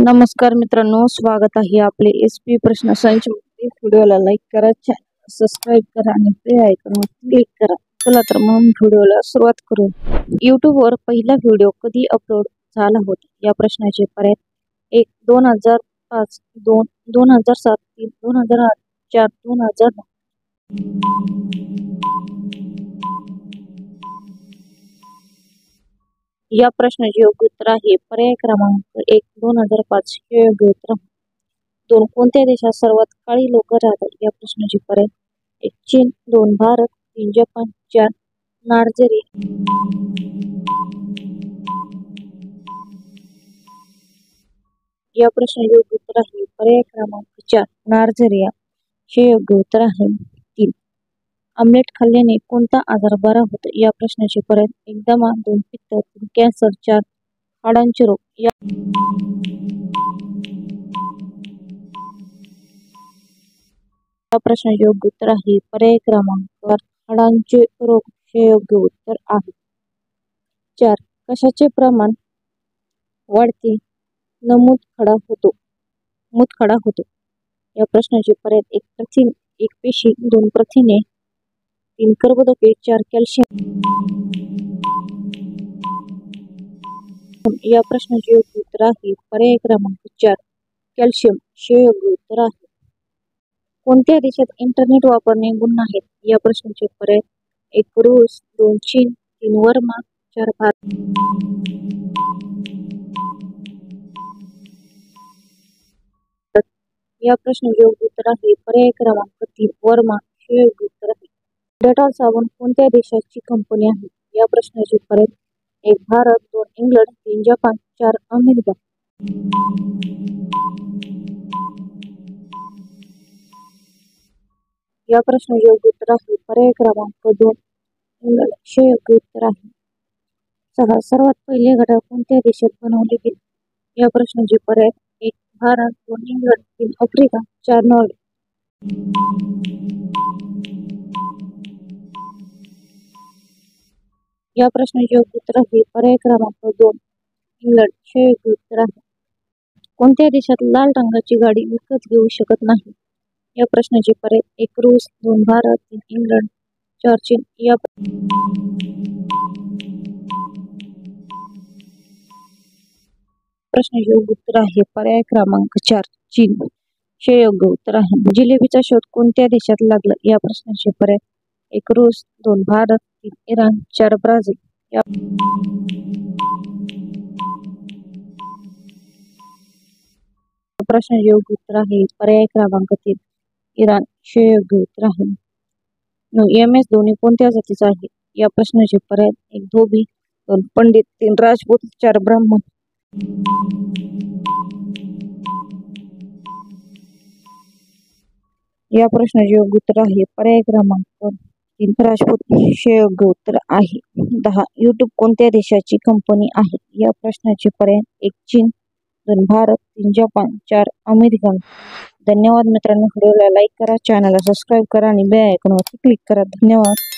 नमस्कार मित्रांनो, स्वागत आहे आपले एसपी प्रश्न संच मध्ये। व्हिडिओला लाईक करा, चॅनल सबस्क्राइब करा आणि बेल आयकॉनवर क्लिक करा। चला तर मग व्हिडिओला सुरुवात करू। YouTube वर पहिला व्हिडिओ कधी अपलोड झाला होता या प्रश्नाचे पर्याय: 1. 2005, 2. 2007, 3. 2008, 4. 2009। या प्रश्नाचे योग्य उत्तर आहे पर्याय क्रमांक 1. 2005 हे योग्य उत्तर आहे। 2. कोणत्या देशात सर्वात काळी लोक राहतात या प्रश्नाचे पर्याय: 1. चीन, 2. भारत, 3. जपान, 4. नायजेरिया। या प्रश्नाचे योग्य उत्तर आहे पर्याय क्रमांक 4. नायजेरिया हे योग्य उत्तर आहे। 3. आमलेट खाल्ल्याने कोणता आजार बरा होतो या प्रश्नाचे पर्याय: 1. दमा, 2. पित्त, 3. कॅन्सर, 4. हाडांचे रोग। या प्रश्नाचे योग्य उत्तर आहे पर्याय क्रमांक 4. हाडांचे रोग हे योग्य उत्तर आहे। 4. कशाचे प्रमाण वाढते न मूतखडा होतो या प्रश्नाचे पर्याय: 1. प्रथिन, 1. पेशी, 2. प्रथिने, 3. कर्बोदके, 4. कॅल्शियम। या प्रश्नाचे योग्य उत्तर आहे पर्याय क्रमांक 4. कॅल्शियम हे योग्य उत्तर आहे। कोणत्या देशात इंटरनेट वापरणे गुन्हा आहे या प्रश्नाचे पर्याय: 1. रूस, 2. चीन, 3. बर्मा, 4. भारत। या प्रश्नाचे योग्य उत्तर आहे पर्याय क्रमांक 3. बर्मा हे योग्य उत्तर आहे। डेटॉल साबण कोणत्या देशाची कंपनी आहे या प्रश्नाचे पर्याय: 1. भारत, 2. इंग्लंड, 3. जपान, 4. अमेरिका। या प्रश्नाचे योग्य उत्तर आहे पर्याय क्रमांक 2. इंग्लंड हे योग्य उत्तर आहे। 6. सर्वात पहिले घड्याळ कोणत्या देशात बनवले गेले या प्रश्नाचे पर्याय: 1. भारत, 2. इंग्लंड, 3. आफ्रिका, 4. नॉर्वे। या प्रश्नाचे योग्य उत्तर आहे पर्याय क्रमांक 2. इंग्लंड हे योग्य उत्तर आहे। कोणत्या देशात लाल रंगाची गाडी विकत घेऊ शकत नाही या प्रश्नाचे पर्याय: 1. रूस, 2. भारत, 3. इंग्लंड, 4. चीन। या प्रश्नाचे योग्य उत्तर आहे पर्याय क्रमांक 4. चीन हे योग्य उत्तर आहे। जिलेबीचा शोध कोणत्या देशात लागला या प्रश्नाचे पर्याय: 1. रूस, 2. भारत, 3. इराण, 4. ब्राझील। या प्रश्नाचे योग्य उत्तर आहे पर्याय क्रमांक 3. इराण हे योग्य उत्तर आहे। MS धोनी कोणत्या जातीचा आहे या प्रश्नाचे पर्याय: 1. धोबी, 2. पंडित, 3. राजपूत, 4. ब्राह्मण। या प्रश्नाचे योग्य उत्तर आहे पर्याय क्रमांक 3. राजपूत हे योग्य उत्तर आहे। 10. YouTube कोणत्या देशाची कंपनी आहे या प्रश्नाचे पर्याय: 1. चीन, 2. भारत, 3. जपान, 4. अमेरिका। धन्यवाद मित्रांनो, व्हिडिओला लाईक करा, चॅनलला सबस्क्राइब करा आणि बेल आयकॉनवर क्लिक करा। धन्यवाद।